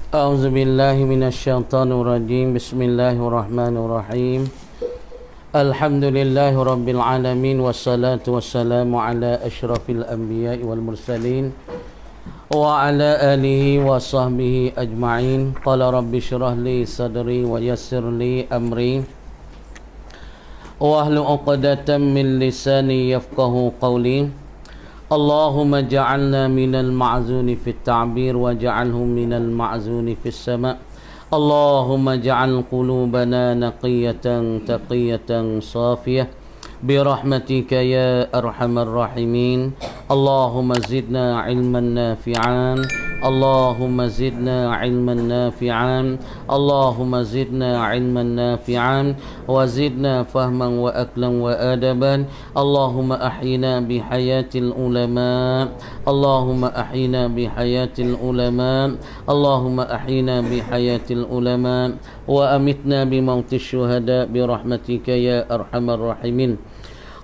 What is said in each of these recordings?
أعوذ بالله من الشيطان الرجيم بسم الله الرحمن الرحيم الحمد لله رب العالمين والصلاة والسلام على أشرف الأنبياء والمرسلين وعلى آله وصحبه أجمعين قال رب اشرح لي صدري ويسر لي أمري واحلل عقدة من لساني يفقه قولي اللهم اجعلنا من المعزون في التعبير واجعله من المعزون في السماء اللهم اجعل قلوبنا نقية تقية صافية برحمتك يا أرحم الراحمين اللهم زدنا علما نافعا اللهم زدنا علما نافعا اللهم زدنا علما نافعا وزدنا فهما وأكلا وأدبا اللهم أحينا بحياة العلماء اللهم أحينا بحياة العلماء اللهم أحينا بحياة العلماء وأمتنا بموت الشهداء برحمتك يا أرحم الراحمين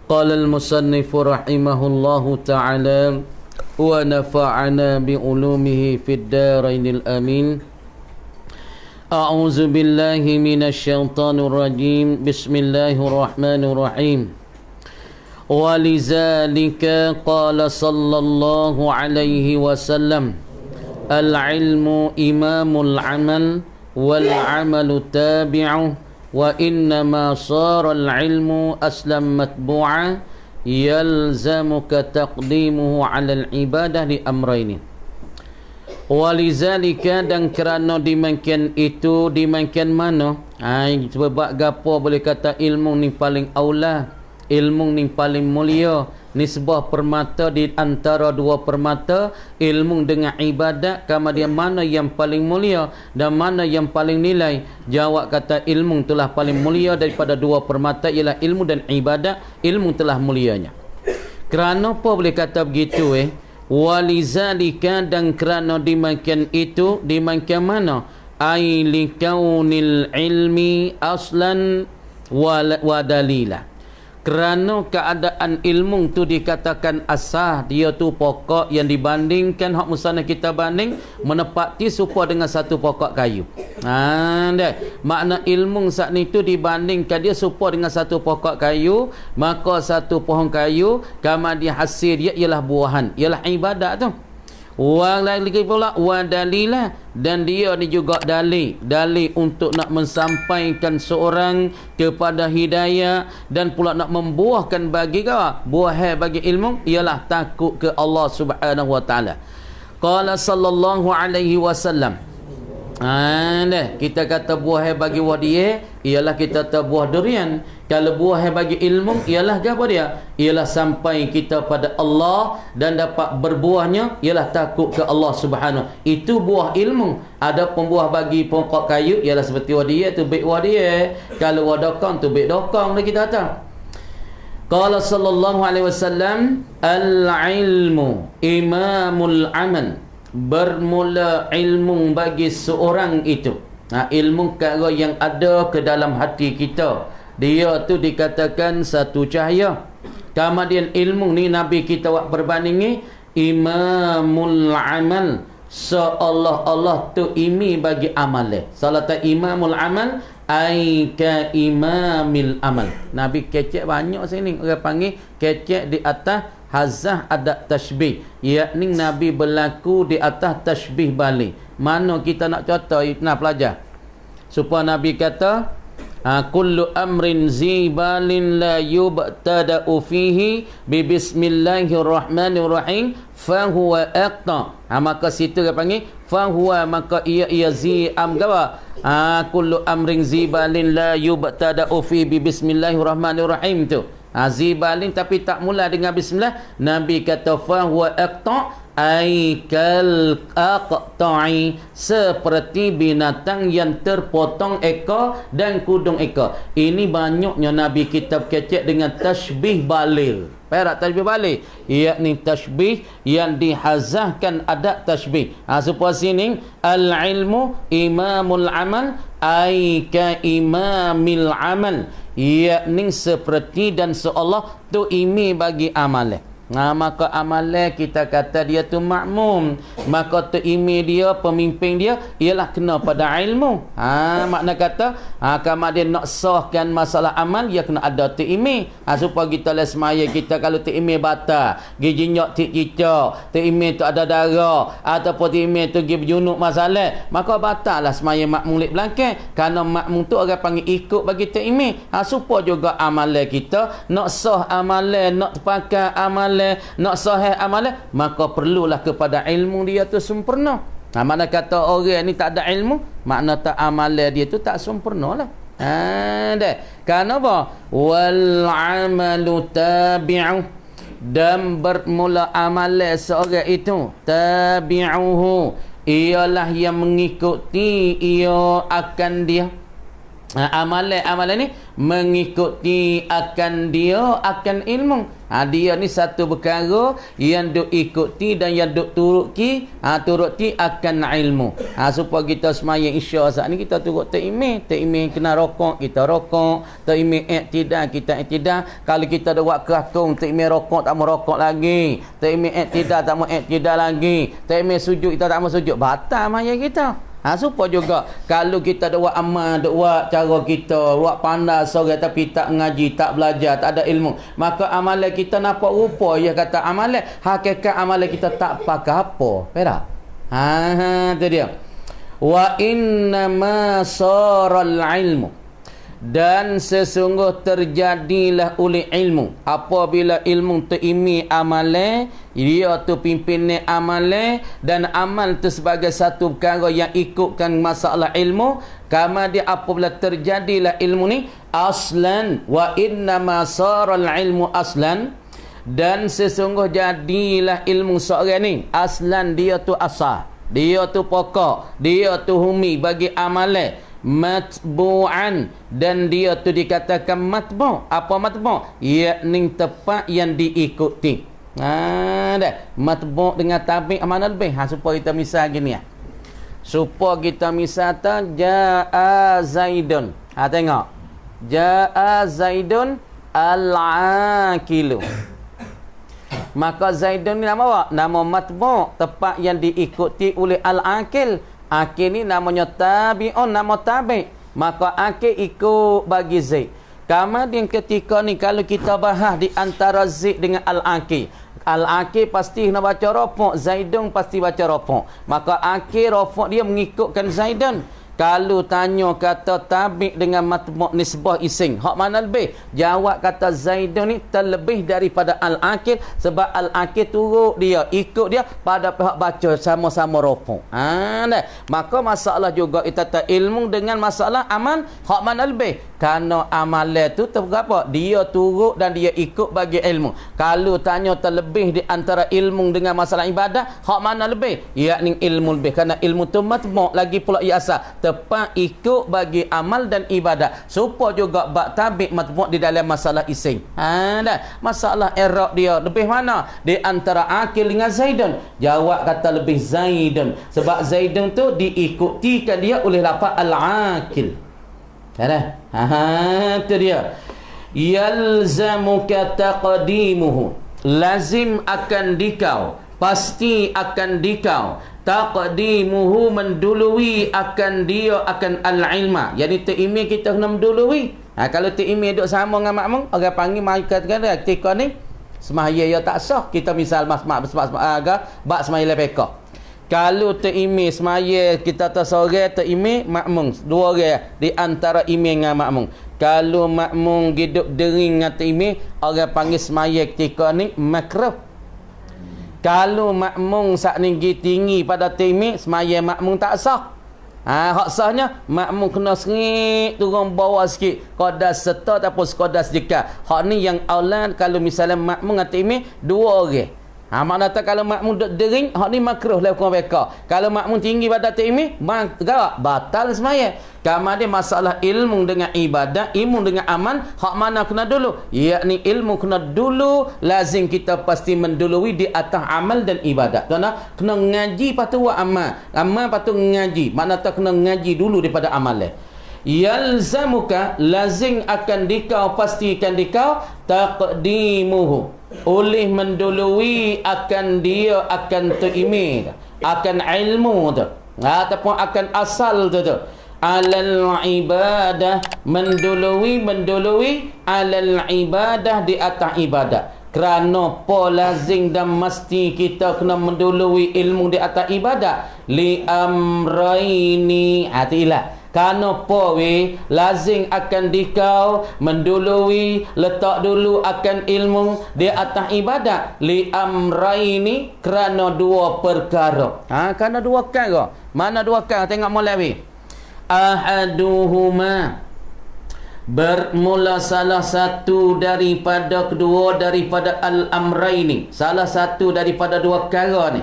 قال المصنف رحمه الله تعالى ونفعنا بعلومه في الدارين الآمين أعوذ بالله من الشيطان الرجيم بسم الله الرحمن الرحيم ولذلك قال صلى الله عليه وسلم العلم إمام العمل والعمل تابعه وإنما صار العلم أسلم متبوعا يلزمك تقديمه على العبادة لأمرين ولذلك dan kerana dimakan itu dimakan mana sebab gapo boleh kata ilmu ni paling aula ilmu ni paling mulia nisbah permata di antara dua permata ilmu dengan ibadat kemudian mana yang paling mulia dan mana yang paling nilai jawab kata ilmu telah paling mulia daripada dua permata ialah ilmu dan ibadat ilmu telah mulianya kerana apa boleh kata begitu walizalika dan kerana dimakan itu dimakan mana ai likaunil ilmi aslan wa dalila kerana keadaan ilmu tu dikatakan asah dia tu pokok yang dibandingkan hak musana kita banding menepati serupa dengan satu pokok kayu makna ilmu saat ni tu dibandingkan dia serupa dengan satu pokok kayu maka satu pohon kayu kemudian hasil dia ialah buahan ialah ibadat tu lagi pula wadalilah dan dia ni juga dalil untuk nak mensampaikan seorang kepada hidayah dan pula nak membuahkan bagi buah bagi ilmu ialah takut ke Allah Subhanahu wa taala. Qala sallallahu alaihi wasallam kita kata buah bagi dia ialah kita kata buah durian. Kalau buah bagi ilmu ialah apa dia? Ialah sampai kita pada Allah dan dapat berbuahnya ialah takut ke Allah Subhanahu. Itu buah ilmu. Ada pembuah bagi pokok kayu ialah seperti dia tu baik dia. Kalau wadakang tu baik dokang dah kita kata. Qala sallallahu alaihi wasallam al-ilmu imamul amal. Bermula ilmu bagi seorang itu ilmu perkara yang ada ke dalam hati kita dia tu dikatakan satu cahaya kemudian ilmu ni Nabi kita buat perbandingi imamul amal seolah Allah tu imi bagi amal salata imamul amal ai ka imamil amal Nabi kecek banyak sini orang panggil kecek di atas hazah adat tashbih yakni Nabi berlaku di atas tashbih balik mana kita nak contoh nak pelajar supaya Nabi kata kullu amrin zibalin la yubtada'u fihi bi bismillahirrahmanirrahim fahuwa aqta maka situ dia panggil fahuwa maka ia zi'am gawa kullu amrin zibalin la yubtada'u fihi bi bismillahirrahmanirrahim tu zibalin tapi tak mula dengan bismillah Nabi kata fa huwa aqta ai kal aqta'i seperti binatang yang terpotong ekor dan kudung ekor ini banyaknya Nabi kitab kecek dengan tashbih baligh perak tashbih baligh yakni tashbih yang dihazahkan adat tashbih supaya sini al-ilmu imamul amal ai ka imamil amal yakni seperti dan seolah tu imi bagi amal Maka amalan kita kata dia tu makmum. Maka ta'imim dia, pemimpin dia ialah kena pada ilmu. Makna kata kalau dia nak sahkan masalah amal, dia kena ada ta'imim. Supaya kita lah semaya kita kalau ta'imim batal, pergi jinyak tik cicak, ta'imim tu ada darah, ataupun ta'imim tu pergi berjunuk masalah, maka batal lah semaya makmum lek belakang. Kerana makmum tu orang panggil ikut bagi ta'imim. Supaya juga amalan kita nak sah amalan, nak pakai amalan, nak sahih amalan, maka perlulah kepada ilmu dia tu sempurna. Makna kata orang ni tak ada ilmu, makna tak amalan dia tu tak sempurna lah. Dah. Kerana apa? Wal amalu tabi'u, dan bermula amalan seorang itu tabi'uhu, ialah yang mengikuti ia akan dia. Amalan ni mengikuti akan dia akan ilmu. Dia ni satu perkara yang duk ikuti dan yang duk turuti akan ilmu. Supaya kita semaya insya saat ni kita turut ta'imim kena rokok, kita rokok, ta'imim i'tidal, kita i'tidal. Kalau kita ada buat kerakung, ta'imim rokok tak mau rokok lagi, ta'imim i'tidal tak mau i'tidal lagi, ta'imim sujud kita tak mau sujud, batal maya kita. Supaya juga kalau kita ada buat amal, ada buat cara kita, buat pandai seorang tapi tak ngaji, tak belajar, tak ada ilmu, maka amalan kita nampak rupa. Ya kata amalan, hakikat amalan kita tak pakai apa. Perak? Itu dia. Wa innama saral ilmu, dan sesungguh terjadilah oleh ilmu. Apabila ilmu ta'imim amalan, dia tu pimpinan amalan, dan amal tu sebagai satu perkara yang ikutkan masalah ilmu. Kama dia apabila terjadilah ilmu ni aslan, wa innama saral ilmu aslan, dan sesungguh jadilah ilmu seorang ni aslan, dia tu asal, dia tu pokok, dia tu humi bagi amalan, matbu'an, dan dia tu dikatakan matbu'. Apa matbu'? Yakni tempat yang diikuti. Dah. Matbu' dengan tabi' mana lebih? Supaya kita misal gini ya. Supaya kita misal ja'a Zaidun. Tengok. Ja'a Zaidun al-aqilu. Maka Zaidun ni nama apa? Nama matbu', tempat yang diikuti oleh al-aqil. Akil ni namanya tabi'un, nama tabi'. Maka akil ikut bagi Zaid. Kemudian ketika ni kalau kita bahas di antara Zaid dengan al-aqil, al-aqil pasti nak baca rafuk, Zaidun pasti baca rafuk. Maka akil rafuk dia mengikutkan Zaidun. Kalau tanya kata tabi' dengan matbu' nisbah ising, hak mana lebih? Jawab kata Zaidun ni terlebih daripada al-aqil, sebab al-aqil turut dia, ikut dia pada pihak baca sama-sama rafu'. Maka masalah juga kita ilmu dengan masalah amal, hak mana lebih? Kerana amalan tu apa? Dia turut dan dia ikut bagi ilmu. Kalau tanya terlebih di antara ilmu dengan masalah ibadah, hak mana lebih? Yakni ilmu lebih. Kerana ilmu tu matbu' lagi pula iasa, tepat ikut bagi amal dan ibadah. Supaya juga bak tabi' matbu' di dalam masalah ising. Masalah i'rab dia lebih mana? Di antara akil dengan Zaidun. Jawab kata lebih Zaidun. Sebab Zaidun tu diikutikan dia oleh lafaz al-aqil. Itu dia. Yalzamuka taqdimuhu, lazim akan dikau, pasti akan dikau, taqdimuhu mendului akan dia akan al-ilma. Jadi ta'imim kita kena mendului. Kalau ta'imim duduk sama dengan makmum, orang panggil katakan ketika ni semaya ya tak sah. Kita misal bak semaya lepekah. Kalau ta'imim semaya kita tak seorang ta'imim makmum, dua orang di antara imam dengan makmum. Kalau makmum hidup dering dengan ta'imim, orang panggil semaya ketika ni makruh. Kalau makmum saat ni tinggi pada ta'imim, semaya makmum tak sah. Hak sahnya makmum kena sengit turun bawah sikit, qadar serta ataupun sekadar sedikit. Hak ni yang aula kalau misalnya makmum dengan ta'imim dua orang. Makna tak kalau makmum dering, hak ni makruh lah hukum mereka. Kalau makmum tinggi pada ta'imim, batal semaya. Kemudian masalah ilmu dengan ibadah, ilmu dengan amal, hak mana kena dulu? Yakni ilmu kena dulu, lazim kita pasti mendului di atas amal dan ibadah. Kena ngaji patut buat amal, amal patut ngaji. Makna tak kena ngaji dulu daripada amal. yalzamuka lazim akan dikau pastikan dikau taqdimuhu oleh mendului akan dia akan tu'imid akan ilmu tu ataupun akan asal tu alal ibadah mendului alal ibadah di atas ibadah. Kerana apa lazim dan mesti kita kena mendului ilmu di atas ibadah? Li amraini. Hatilah. Kerana apa lazim akan dikau mendului letak dulu akan ilmu di atas ibadah? Li amraini kerana dua perkara. Kerana dua perkara. Mana dua perkara? Tengok mulai ahaduhuma bermula salah satu daripada kedua daripada al-amraini, salah satu daripada dua perkara ni,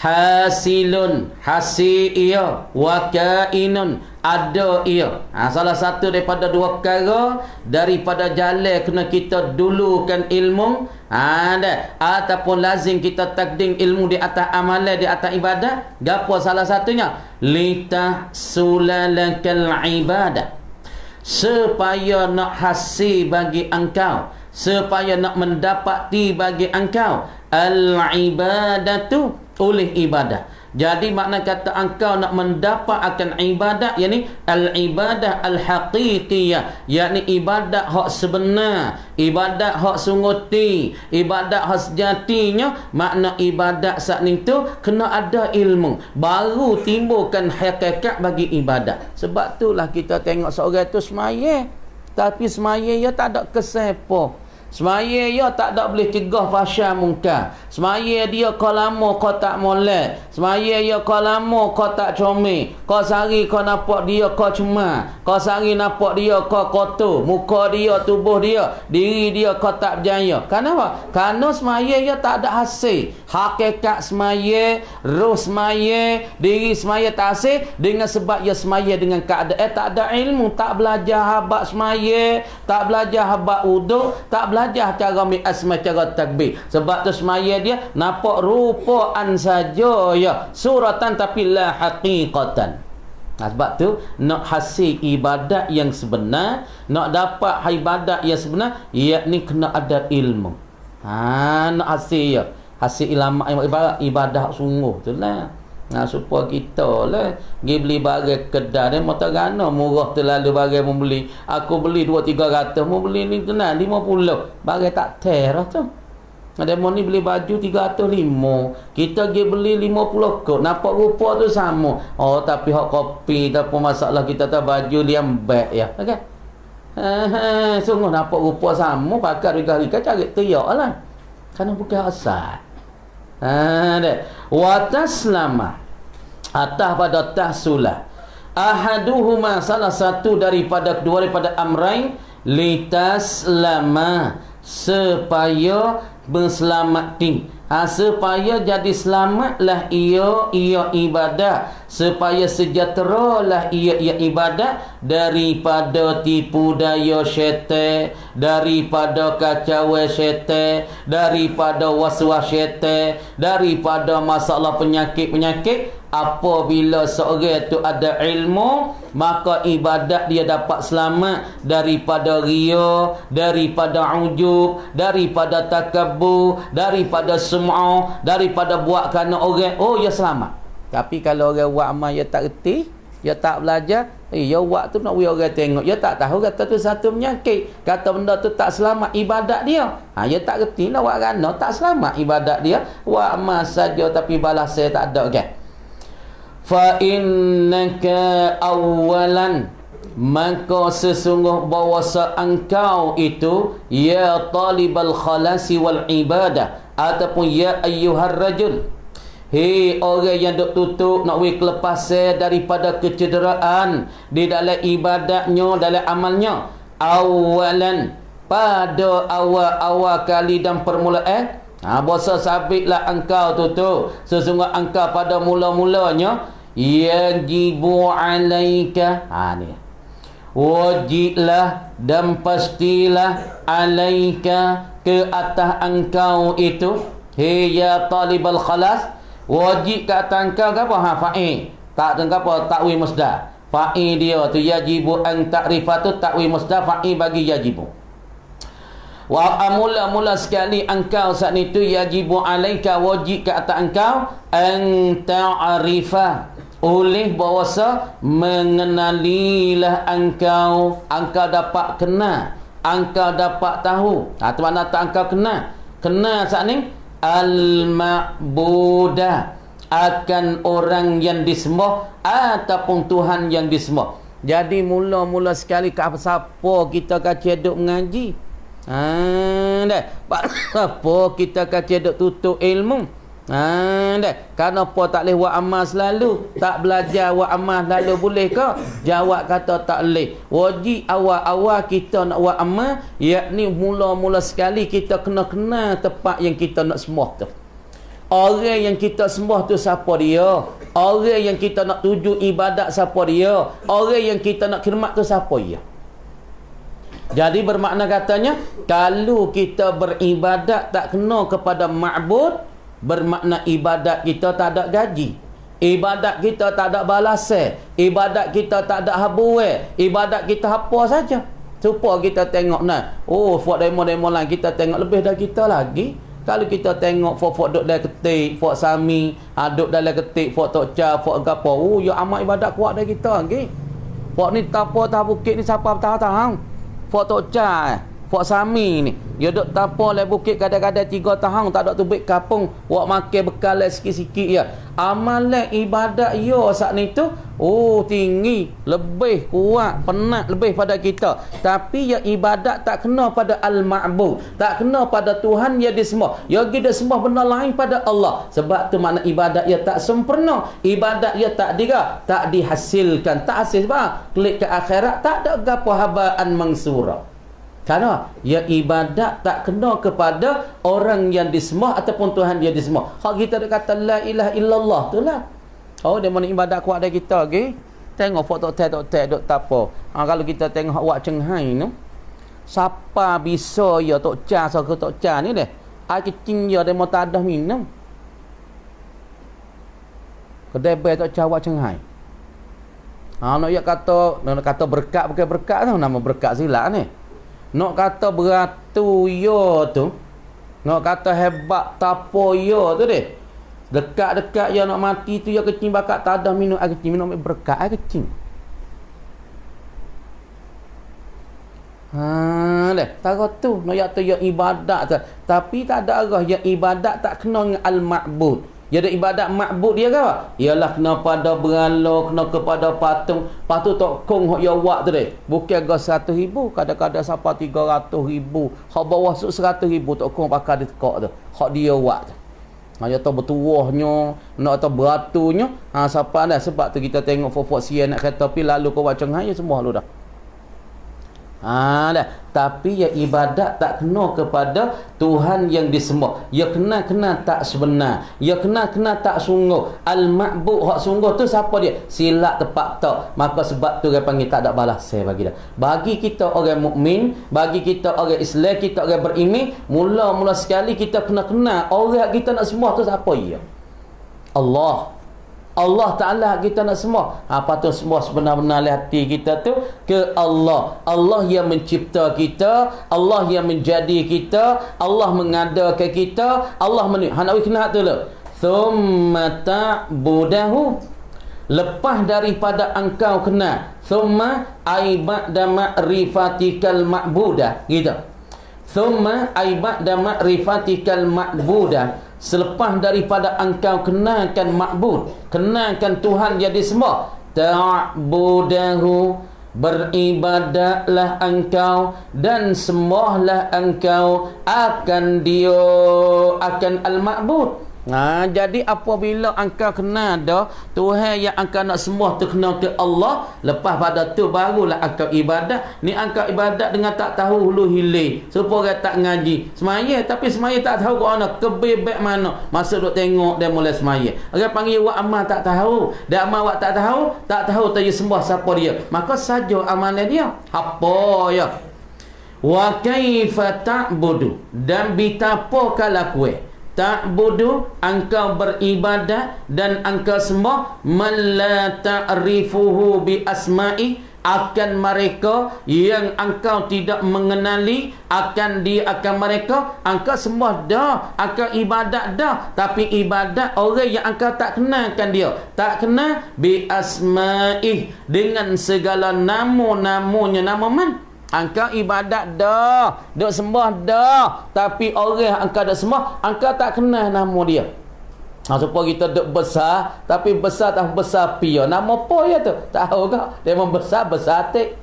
hasilun hasil ia wa kainun ada ia. Salah satu daripada dua perkara daripada jalan kena kita dulukan ilmu ataupun lazim kita takdim ilmu di atas amalan di atas ibadah. Gapo salah satunya? Litahsulalakal ibadah, supaya nak hasil bagi engkau, supaya nak mendapati bagi engkau al-ibadatu oleh ibadah. Jadi makna kata engkau nak mendapat akan ibadat, yakni al-ibadah al-haqiqiyah, yakni ibadat hak sebenar, ibadat hak sunguti, ibadat hak sejatinya. Makna ibadat saat itu kena ada ilmu, baru timbulkan hakikat bagi ibadat. Sebab itulah kita tengok seorang tu semaya, tapi semaya dia tak ada kesepa. Semaya dia tak ada boleh cegah fahsyah mungkar. Semaya dia kau lama kau tak molek. Semaya dia kau lama kau tak comel. Kau sehari kau nampak dia kau cemar. Kau sehari nampak dia kau kotor. Muka dia, tubuh dia, diri dia kau tak berjaya. Kenapa? Kerana semaya dia tak ada hasil. Hakikat semaya, roh semaya, diri semaya tak hasil dengan sebab dia semaya dengan keadaan tak ada ilmu, tak belajar habaq semaya, tak belajar habaq wuduk, tak belajar cara mi'asmah, cara takbir. Sebab tu semaya dia nampak rupaan saja ya, suratan tapi la haqiqatan. Sebab tu nak hasil ibadat yang sebenar, nak dapat ibadat yang sebenar, yakni kena ada ilmu. Nak hasil ya, hasil ilmu ibadah sungguh tu lah. Supaya kita lah pergi beli barang kedai dia mata gana murah terlalu barang membeli. Aku beli 2-3 ratus, mau beli ni tenang 50. Barang tak terah tu. Ada mau ni beli baju 305. Kita pergi beli 50 kot. Nampak rupa tu sama. Oh tapi hak kopi tak apa masalah, kita tak baju liambak ya. Okey. Sungguh nampak rupa sama, pakai rika-rika cari teriak lah. Kerana bukan asal. Wa taslama atas pada tahsulah ahaduhuma salah satu daripada kedua daripada amrain litaslama supaya berselamati, supaya jadi selamatlah ia ibadah, supaya sejahteralah ia ibadah daripada tipu daya syaitan, daripada kacauan syaitan, daripada waswas syaitan, daripada masalah penyakit-penyakit. Apabila seorang itu ada ilmu, maka ibadat dia dapat selamat daripada riya, daripada ujub, daripada takabur, daripada sum'ah, daripada buat kerana orang. Oh, dia selamat. Tapi kalau orang buat amal dia tak reti, dia tak belajar, dia buat tu nak bagi orang tengok, dia tak tahu kata tu satu penyakit, kata benda tu tak selamat ibadat dia. Dia tak reti nak buat kerana tak selamat ibadat dia. Buat amal saja tapi balas saya tak ada kan. Fa innaka awalan, maka sesungguh bahawasa engkau itu ya talibal khalasi wal ibadah, ataupun ya ayyuhar rajul, hei orang yang duk tutup nak wih kelepasan daripada kecederaan di dalam ibadatnya, dalam amalnya. Awalan, pada awal-awal kali dan permulaan. Bahasa sabitlah engkau tutup, sesungguh engkau pada mula-mulanya yajibu alaika, ni wajiblah dan pastilah alaika ke atas engkau itu, ya talibal khalas, wajib ke atas engkau apa? Fa'il tak tengok apa takwil masdar. Fa'i dia tu yajibu an ta'rifa tu ta'wi musdar fa'i bagi yajibu. Wa mula-mula sekali engkau saat itu yajibu alaika wajib ke atas engkau an ta'rifa oleh bahasa mengenalilah engkau dapat kenal, engkau dapat tahu. Tu mana tak engkau kenal saat ni al-ma'budah akan orang yang disembah ataupun Tuhan yang disembah. Jadi mula-mula sekali siapa kita kacau duk mengaji? Dah. Apa kita kacau duk tutup ilmu? Dah. Kenapa tak boleh buat amal selalu? Tak belajar buat amal selalu boleh ke? Jawab kata tak boleh. Wajib awal-awal kita nak buat amal, yakni mula-mula sekali kita kena kenal tempat yang kita nak sembah tu. Orang yang kita sembah tu siapa dia? Orang yang kita nak tuju ibadat siapa dia? Orang yang kita nak khidmat tu siapa dia? Jadi bermakna katanya, kalau kita beribadat tak kena kepada ma'bud, bermakna ibadat kita tak ada gaji. Ibadat kita tak ada balasan. Ibadat kita tak ada habuai. Ibadat kita apa saja. Supaya kita tengok buat demo-demo lain kita tengok lebih dari kita lagi. Kalau kita tengok fok duk dalam ketik, fok sami, duk dalam ketik, fok tok ca, fok gapo, ya amal ibadat kuat dari kita lagi. Fok ni tapo tah bukit ni siapa tahu. Fok tok ca, fok sami ni, ya duk tapo le bukit kadang-kadang 3 tahun tak ada tubik kapung, wak makan bekal sikit-sikit ya. Amalan ibadat ya saat ni tu tinggi, lebih kuat, penat lebih pada kita. Tapi ya ibadat tak kena pada al-ma'bud, tak kena pada Tuhan yang disembah. Ya kita sembah benda lain pada Allah. Sebab tu makna ibadat ya tak sempurna, ibadat ya tak dihasilkan, tak hasil sebab klik ke akhirat tak ada gapo habaan mansura. Karena ya ibadat tak kena kepada orang yang disembah ataupun Tuhan yang disembah. Hak kita dak kata la ilaha illallah tu lah. Dia mana ibadat kuat dari kita lagi. Tengok foto tok duk tapo. Kalau kita tengok wak Cenghai tu, siapa bisa ya tok ca so ke tok ca ni deh. Air kecing ya demo tak ada minum. Kedai bai tok ca wak Cenghai. Nak ya kata berkat bukan berkat tu, nama berkat silap ni. Nak kata beratu yo tu, nak kata hebat tapo yo tu deh. Dekat-dekat yang nak mati tu yang kecing bakat tak ada minum air kecing, minum berkat air kecing. Deh, tahu tu nak ya tu yang ibadat tu. Tapi tak ada arah yang ibadat tak kena dengan al-ma'bud. Jadi ibadat ma'bud dia ke apa? Ialah kena pada berhala, kena kepada patung. Patu tok kong hok ya wak tu deh. Bukan ga 100,000, kadang-kadang sampai 300,000. Hok bawah 100,000 tok kong pakai di tekak tu. Hok dia wak tu. Ya tahu bertuahnya, nak tahu beratunya. Siapa dah sebab tu kita tengok fofok sian nak kata pi lalu ke wak Cenghai semua lu dah. Dah. Tapi ya ibadat tak kena kepada Tuhan yang disembah. Ya kena tak sebenar. Ya kena tak sungguh. Al-ma'bud hak sungguh tu siapa dia? Silap tepat tak. Maka sebab tu dia panggil tak ada balas saya bagi dia. Bagi kita orang mukmin, bagi kita orang Islam, kita orang beriman, mula-mula sekali kita kena kenal orang kita nak sembah tu siapa dia? Allah Ta'ala kita nak sembah. Apa tu sembah sebenar-benar hati kita tu ke Allah. Allah yang mencipta kita, Allah yang menjadi kita, Allah mengadakan kita, Allah hanawi kena tu le. Thumma ta'budahu, lepas daripada engkau kenal, thumma aibada ma'rifatikal ma'budah, gitu. Thumma aibada ma'rifatikal ma'budah, selepas daripada engkau kenalkan ma'bud, kenalkan Tuhan yang disembah, ta'budahu, beribadatlah engkau dan sembahlah engkau akan dia, akan al-ma'bud. Jadi apabila engkau kenal dah Tuhan yang engkau nak sembah tu kena ke Allah, lepas pada tu barulah engkau ibadat. Ni engkau ibadat dengan tak tahu hulu hilir, supaya tak ngaji semaya, tapi semaya tak tahu ke mana kebebek mana, masa duk tengok dia mulai semaya. Orang panggil wak amal tak tahu, dia amal wak tak tahu tak dia sembah siapa dia, maka saja amalan dia apa ya. Wa kaifa ta'budu, dan betapa kalau kue ta'budu, engkau beribadah dan engkau sembah, man la ta'rifuhu bi asma'i, akan mereka yang engkau tidak mengenali, akan mereka engkau sembah dah, engkau ibadat dah, tapi ibadat orang yang engkau tak kenalkan dia, tak kenal bi asma'i, dengan segala nama-namanya. Nama man? Engkau ibadat dah, duk sembah dah, tapi orang yang engkau dak sembah, engkau tak kenal nama dia. Supaya kita duk besar, tapi besar tak besar pia. Nama apa ya tu? Tahu tak? Dia membesar tik.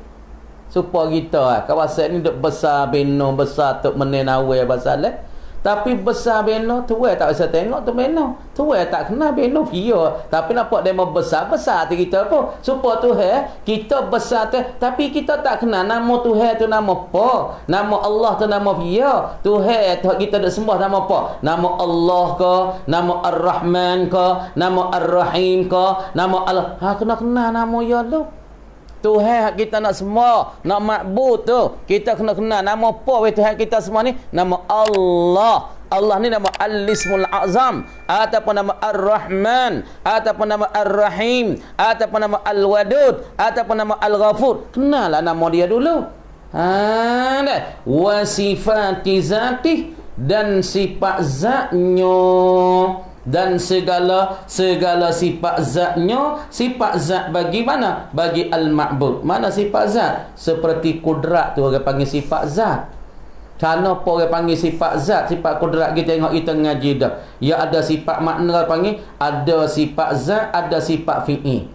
Supaya kita kawasan ni duk besar beno, besar tok menenawe pasal tapi besar beno tuai tak bisa tengok tu beno. Tuai tak kenal beno pia. Tapi nampak dia membesar-besar hati kita pun. Supaya Tuhan kita besar tu, tapi kita tak kenal nama Tuhan tu nama apa. Nama Allah tu nama pia. Tuhan tu kita dak sembah nama apa? Nama Allah ke, nama Ar-Rahman ke, nama Ar-Rahim ke, nama Allah. Kena kenal nama ya lu. Tuhan kita nak semua, nak makbud tu, kita kena kenal nama apa weh Tuhan kita semua ni? Nama Allah. Allah ni nama Al-Ismul Azam, ataupun nama Ar-Rahman, ataupun nama Ar-Rahim, ataupun nama Al-Wadud, ataupun nama Al-Ghafur. Kenallah nama dia dulu. Wa sifati zatih, dan sifat zatnya, dan segala sifat zatnya. Sifat zat bagi mana? Bagi al-ma'bud. Mana sifat zat? Seperti kudrat tu orang panggil sifat zat. Kenapa orang panggil sifat zat? Sifat kudrat kita tengok kita ngaji dah. Ya ada sifat makna panggil, ada sifat zat, ada sifat fi'i.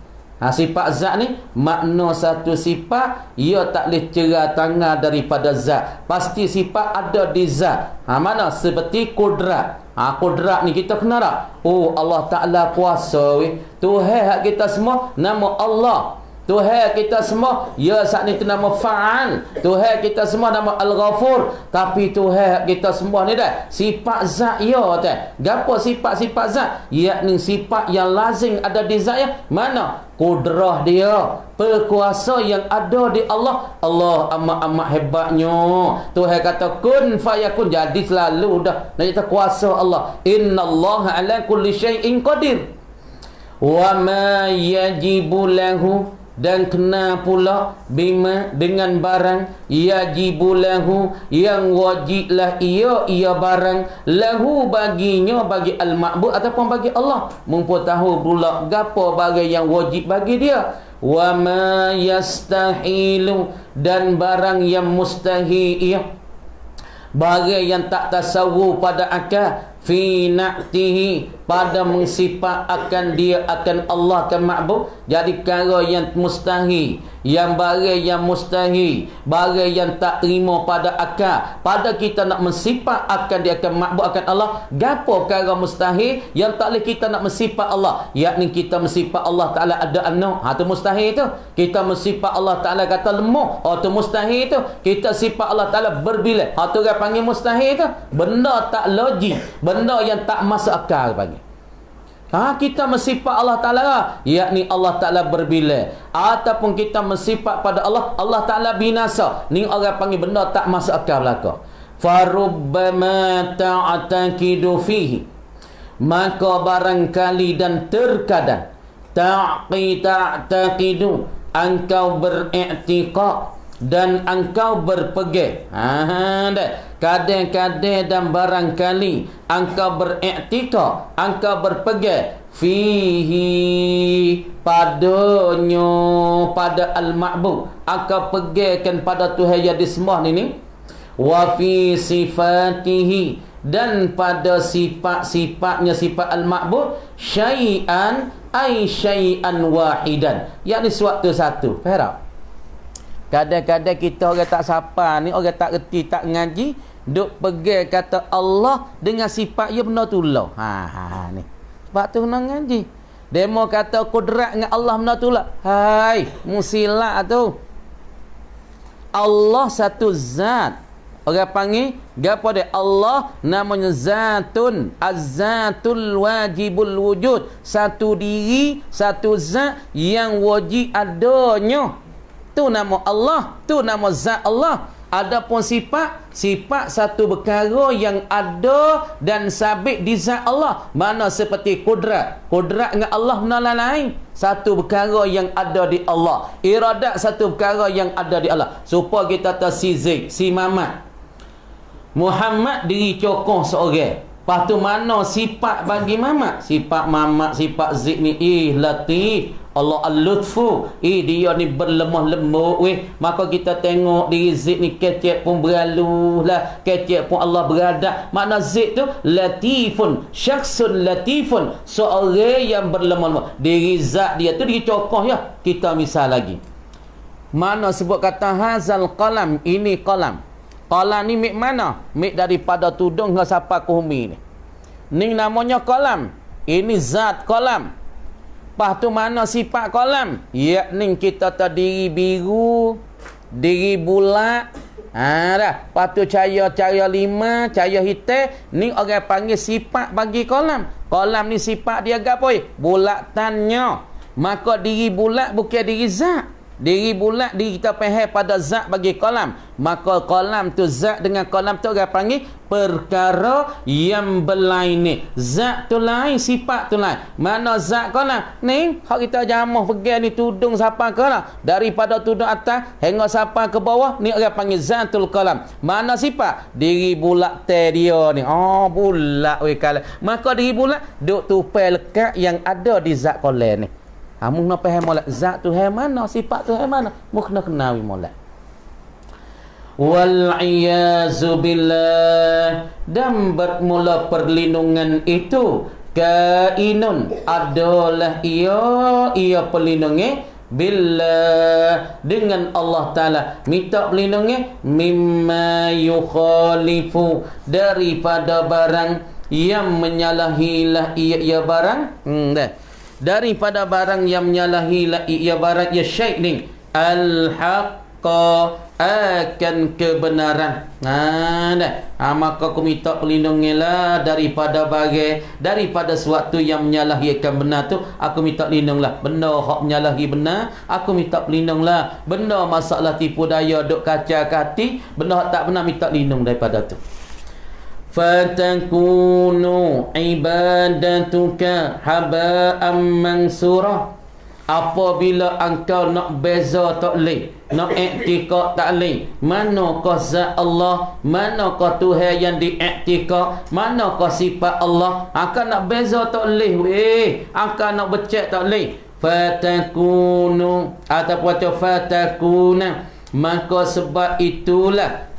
Sifat zat ni makna satu sifat, ia tak boleh cerah tangan daripada zat. Pasti sifat ada di zat. Mana? Seperti kudrat. Kudrat ni kita kenal tak? Oh, Allah Ta'ala kuasa weh. Tuhan kita semua nama Allah. Tuhan kita semua ya saat ni tu nama Fa'al. Tuhan kita semua nama Al-Ghafur. Tapi Tuhan kita semua ni dah sifat zat ya tak? Gapo sifat-sifat zat? Yakni sifat yang lazim ada di zat ya. Mana? Kudrah dia, perkuasa yang ada di Allah. Allah amat-amat hebatnya. Tuhan kata kun fayakun, jadi selalu dah. Nak kata kuasa Allah. Innallaha ala kulli syai'in qadir. Wa ma yajibu lahu, dan kena pula bima, dengan barang yajibu lahu, yang wajiblah ia barang, lahu baginya, bagi al-ma'bud ataupun bagi Allah. Mumpun tahu pula gapo barang yang wajib bagi dia. Wa ma yastahilu, dan barang yang mustahil, barang yang tak tasawwur pada akal, fi na'tihi, pada mensifat akan dia, akan Allah, akan ma'bud. Jadi perkara yang mustahil, yang barang yang mustahil, barang yang tak terima pada akal, pada kita nak mensifat akan dia, akan ma'bud, akan Allah. Gapo perkara mustahil yang tak boleh kita nak mensifat Allah? Yakni kita mensifat Allah Ta'ala ada anak, tu mustahil tu. Kita mensifat Allah Ta'ala kata lemah, tu mustahil tu. Kita sifat Allah Ta'ala berbilik, tu orang panggil mustahil tu. Benda tak logik, benda yang tak masuk akal panggil. Kita mensifat Allah Ta'ala, yakni Allah Ta'ala berbilai, ataupun kita mensifat pada Allah, Allah Ta'ala binasa. Ni orang panggil benda tak masuk akal belaka. Farubbama ta'taqidu fihi, maka barangkali dan terkadang ta'taqidu, engkau beriktiqad dan engkau berpegang. Kadang-kadang dan barangkali engkau beriktikad, engkau berpegang fihi, padanya, pada al-ma'bud, engkau pegangkan pada Tuhan yang disembah ni. Wa fi sifatihi, dan pada sifat-sifatnya, sifat al-ma'bud, syai'an ay syai'an wahidan, yakni suatu satu. Faham? Kadang-kadang kita orang tak sapa ni, orang tak reti, tak ngaji, duk pegang kata Allah dengan sifat ya benar tu lah. Ni. Sebab tu kena ngaji. Demo kata kudrat dengan Allah benar tu lah. Hai, musilat tu. Allah satu zat. Orang panggil gapo dia? Allah namanya zatun, az-zatul wajibul wujud. Satu diri, satu zat yang wajib adanya. Tu nama Allah, tu nama zat Allah. Adapun sifat satu perkara yang ada dan sabit di zat Allah. Mana seperti kudrat dengan Allah benda lain. Satu perkara yang ada di Allah. Iradat satu perkara yang ada di Allah. Supaya kita tahu si Zaid, si Muhammad diri cokong seorang. Lepas tu mana sifat bagi Mamat? Sifat Mamat, sifat Zik ni latif. Allah al-lutfu. Dia ni berlemah lembut weh. Maka kita tengok diri Zik ni kecek pun beraluh lah. Kecek pun Allah beradab. Makna Zik tu latifun. Syakhsun latifun. Seorang yang berlemah lembut. Diri zat dia tu diri cokoh ya. Kita misal lagi. Mana sebut kata hazal qalam. Ini qalam. Qalam ni mik mana? Mik daripada tudung ke sapa ke humi ni. Ni namanya qalam. Ini zat qalam. Lepas tu mana sifat qalam? Yakni kita terdiri biru, diri bulat. Dah. Lepas tu cahaya lima, cahaya hitam. Ni orang panggil sifat bagi qalam. Qalam ni sifat dia apa? Bulatannya. Maka diri bulat bukan diri zat. Diri bulat diri kita faham pada zat bagi qalam. Maka qalam tu zat dengan qalam tu orang panggil perkara yang berlain. Zat tu lain, sifat tu lain. Mana zat qalam? Ni hak kita jamah pegang ni tudung siapa ke lah. Daripada tudung atas hingga siapa ke bawah ni orang panggil zatul qalam. Mana sifat? Diri bulat dia ni. Oh bulat weh kala. Maka diri bulat duk tupai lekat yang ada di zat qalam ni. Kamu nak faham molek zat tu hai mana, sifat tu hai mana, mu kena kenawi molek. Wal iyazu billah. Dan bermula perlindungan itu kainun adalah ia perlindungan billah dengan Allah Ta'ala. Minta perlindungan mimma yukhalifu daripada barang yang menyalahilah ia barang. Daripada barang yang menyalahi ia barang ya syai' ni al-haqqa akan kebenaran. Maka aku minta perlindunganlah daripada daripada sesuatu yang menyalahi akan benar tu. Aku minta lindunglah benda hak menyalahi benar. Aku minta perlindunglah benda masalah tipu daya duk kacau hati. Benda hak tak benar minta lindung daripada tu. Fatakunu ibadatuka haba'an mansura. Apabila engkau nak beza tak leh, nak iktikad tak leh, manakah zat Allah, manakah Tuhan yang diiktikad, manakah sifat Allah, akan nak beza tak leh weh, akan nak becek tak leh. Fatakunu ataupun fatakuna, maka sebab itulah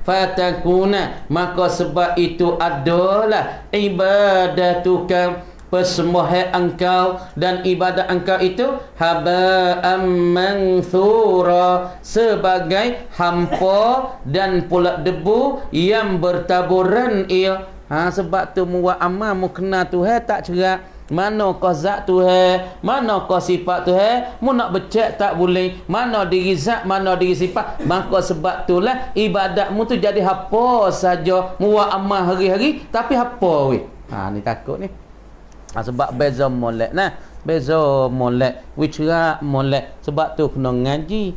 fatakuna, maka sebab itu adalah ibadatuka, persembahan engkau dan ibadat engkau itu haba'an manthura, sebagai hampa dan pula debu yang bertaburan ia. Sebab tu mu amal mu kena Tuhan tak cerak. Manakah zat Tuhan, manakah sifat Tuhan, mu nak becek tak boleh. Mana diri zat, mana diri sifat. Maka sebab itulah ibadatmu tu jadi apa saja. Mu amal hari-hari tapi apa weh. Ni takut ni. Sebab beza molek nah. Beza molek, wicerak molek. Sebab tu kena ngaji.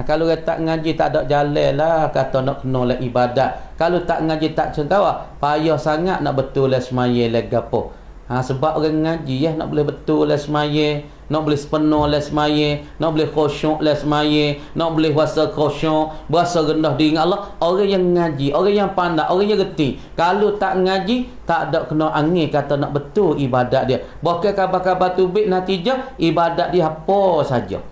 Kalau tak ngaji tak ada jalan lah kata nak kena lah ibadat. Kalau tak ngaji tak cengkawa, payah sangat nak betul lah semaya lah gapo. Sebab orang ngaji ya nak boleh betul lah semaya, nak boleh sepenuh lah semaya, nak boleh khusyuk lah semaya, nak boleh rasa khusyuk, berasa rendah diri Allah. Orang yang ngaji, orang yang pandai, orang yang reti. Kalau tak ngaji, tak ada kena angin kata nak betul ibadat dia. Bahkan kabar-kabar tubik natijah ibadat dia apa saja.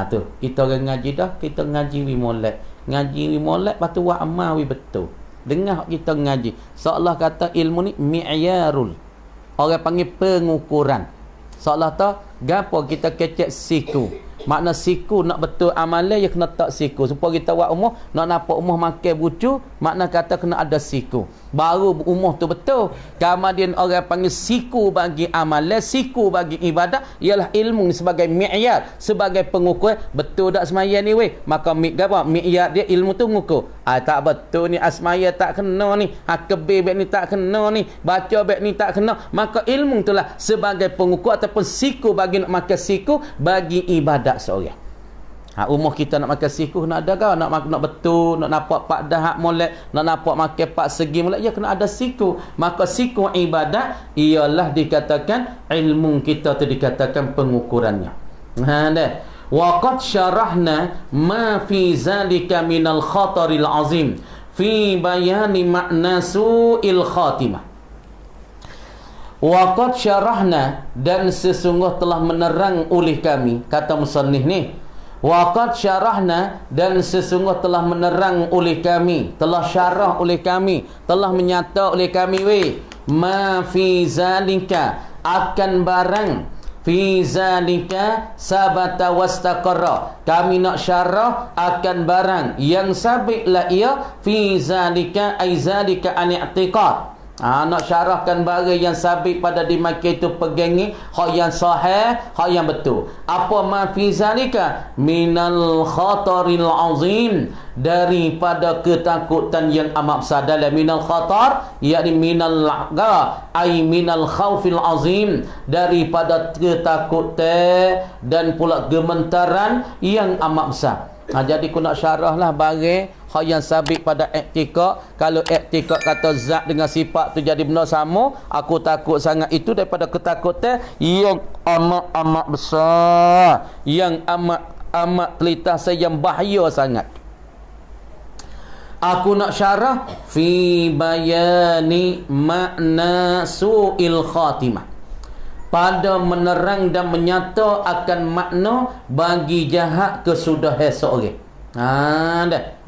Tu kita orang ngaji dah, kita ngaji wi molek. Ngaji wi molek patu wa amal wi betul. Dengar kita ngaji. Seolah kata ilmu ni mi'yarul. Orang panggil pengukuran. Seolah tu gapo kita kecek siku. Makna siku nak betul amalan ya kena tak siku. Supaya kita buat umur nak nampak umur makan bucu, makna kata kena ada siku. Baru umur tu betul. Kemudian orang panggil siku bagi amalan, siku bagi ibadat ialah ilmu sebagai mi'yar, sebagai pengukur. Betul tak semaya ni weh? Maka mi'yar dia ilmu tu ngukur. Tak betul ni asmaya tak kena ni. Kebir beg ni tak kena ni. Baca beg ni tak kena. Maka ilmu itulah sebagai pengukur ataupun siku bagi nak makan siku bagi ibadat seorang. Umur kita nak makan siku kena ada kau, nak betul, nak nampak pak dah hak molek, nak nampak makan pak segi molek, ya kena ada siku. Maka siku ibadat ialah dikatakan ilmu kita tu dikatakan pengukurannya. Dah. Wa qad syarahna ma fi zalika minal khataril azim fi bayani makna su'il khatimah. Wa qad syarahna, dan sesungguh telah menerang oleh kami, kata musannif ni. Wa qad syarahna, dan sesungguh telah menerang oleh kami, telah syarah oleh kami, telah menyata oleh kami ma fi zalika, akan barang fi zalika sabata wastaqarra, kami nak syarah akan barang yang sabitlah ia fi zalika ay zalika an i'tiqad. Nak syarahkan barang yang sabit pada dimakai itu pegangi, hak yang sahih, hak yang betul. Apa ma fi zalika minal khataril azim, daripada ketakutan yang amat besar. Dalam minal khatar yakni minal laga ay minal khaufil azim, daripada ketakutan dan pula gementaran yang amat besar. Jadi aku nak syarahlah barang hak yang sabit pada i'tikad. Kalau i'tikad kata zat dengan sifat tu jadi benda sama, aku takut sangat itu daripada ketakutan yang amat besar, yang amat telitah yang bahaya sangat. Aku nak syarah fi bayani makna su'il khatimah, pada menerang dan menyata akan makna bagi jahat kesudahan seorang.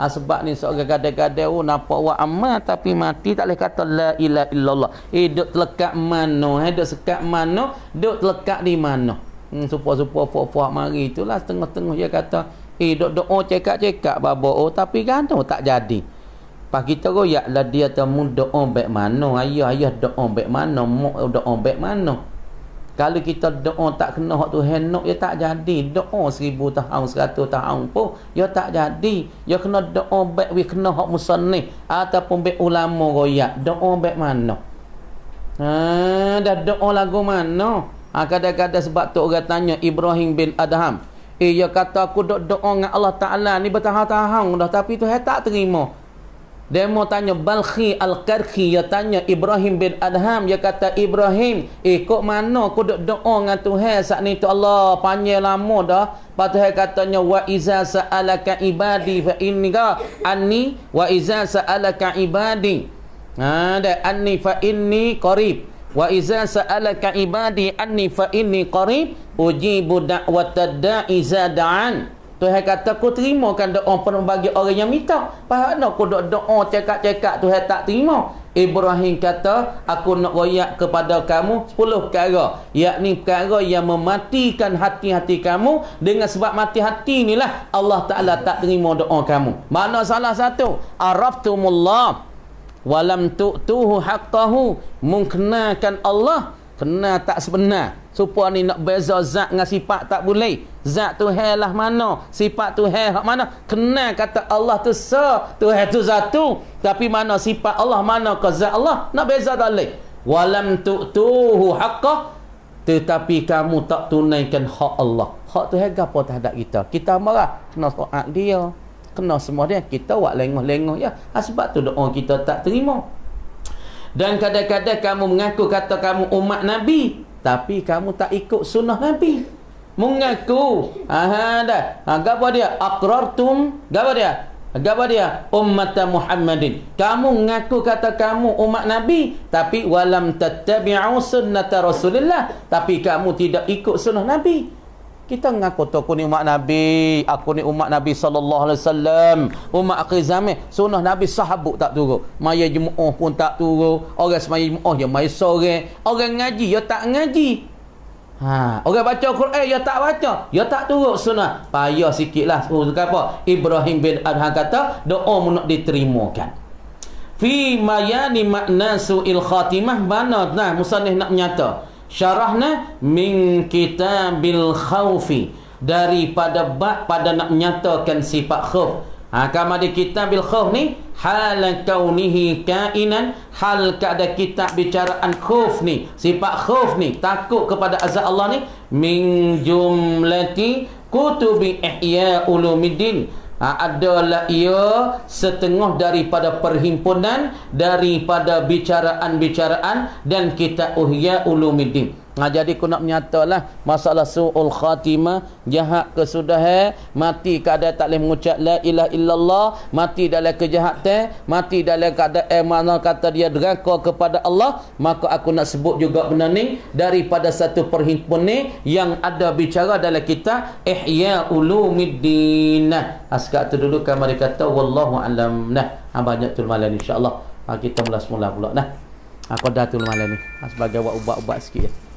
Sebab ni seorang kadang-kadang nampak awak amal tapi mati tak boleh kata la ilaha illallah. Duk terlekat mana? Duk sekat mana? Duk terlekat di mana? Supaya puak-puak mari itulah setengah-tengah dia kata, duk doa cekak-cekak babo tapi kan tu tak jadi. Pas kita royaklah dia temu doa baik mana? Ayah doa baik mana? Mak doa baik mana? Kalau kita doa tak kena hak Tuhan nak, ya tak jadi. Doa 1000 tahun, 100 tahun pun ya tak jadi. Ya kena doa baik we kena hak musannif ataupun baik ulama royak. Doa baik mana? Dah doa lagu mana? Kadang-kadang sebab tu orang tanya Ibrahim bin Adham. Dia kata aku doa dengan Allah Taala ni bertahun-tahun dah tapi Tuhan tak terima. Dia mau tanya Balkhi Al-Qarhi, dia tanya Ibrahim bin Adham, dia kata Ibrahim, kok mana aku duk doa dengan Tuhan saat ni tu Allah panjang lama dah. Patut katanya wa iza sa'alaka ibadi fa innika anni wa iza sa'alaka ibadi. Anni fa inni qarib. Wa iza sa'alaka ibadi anni fa inni qarib ujibu da'watad da'i zada'an. Tuhan kata aku terimakan doa penuh bagi orang yang minta. Pasal aku doa cekak-cekak Tuhan tak terima. Ibrahim kata aku nak royak kepada kamu 10 perkara, yakni perkara yang mematikan hati-hati kamu. Dengan sebab mati hati inilah Allah Ta'ala tak terima doa kamu. Makna salah satu, araftumullah walam tu'tuhu haqqahu, mengkenakan Allah kena tak sebenar. Supaya ni nak beza zat dengan sifat tak boleh. Zat Tuhan lah mana, sifat Tuhan hak mana. Kena kata Allah tu Tuhan tu satu, tapi mana sifat Allah, mana ke zat Allah, nak beza tak boleh. Walam tu'tuhu haqqah, tetapi kamu tak tunaikan hak Allah. Hak Tuhan gapo terhadap kita. Kita marah, kena taat dia, kena semua dia. Kita buat lengah-lengah ya. Sebab tu doa kita tak terima. Dan kadang-kadang kamu mengaku kata kamu umat Nabi, tapi kamu tak ikut sunnah Nabi. Mengaku gapo dia? Aqrartum, gapo dia? Ummata Muhammadin. Kamu mengaku kata kamu umat Nabi, tapi walam tattabi'u sunnata Rasulillah, tapi kamu tidak ikut sunnah Nabi. Kita mengaku aku ni umat Nabi, aku ni umat Nabi sallallahu alaihi wasallam, umat akhir zaman. Sunnah Nabi sahabat tak turun, maya jemaah pun tak turun. Orang semaya jemaah je mai sore, orang ngaji ya tak ngaji. Orang baca Quran ya tak baca, ya tak turun sunnah. Payah sikitlah. Apa? Ibrahim bin Adham kata doa mu nak diterimakan. Fi mayani makna su'il khatimah, mana musannif nak menyata syarahna min kitabil khaufi, daripada bab pada nak menyatakan sifat khauf. Kama di kitabil khauf ni hal kaunihi kainan, hal kada kitab bicaraan khauf ni, sifat khauf ni takut kepada azab Allah ni, min jumlati kutubi Ihya Ulumuddin, adalah ia setengah daripada perhimpunan daripada bicaraan-bicaraan dan kitab Ihya Ulumuddin. Jadi aku nak menyatalah masalah su'ul khatimah, jahat kesudahan, mati keadaan tak boleh mengucap la ilaha illallah, mati dalam kejahatan, mati dalam keadaan mana kata dia deraka kepada Allah, maka aku nak sebut juga benda ni daripada satu perhimpunan yang ada bicara dalam kitab Ihya Ulumuddin. Sekarang tu dulu kan mari kata wallahu alam. Banyak tu malam insya-Allah. Kita mula semula pula Qadatul malam ni sebagai ubat-ubat sikit.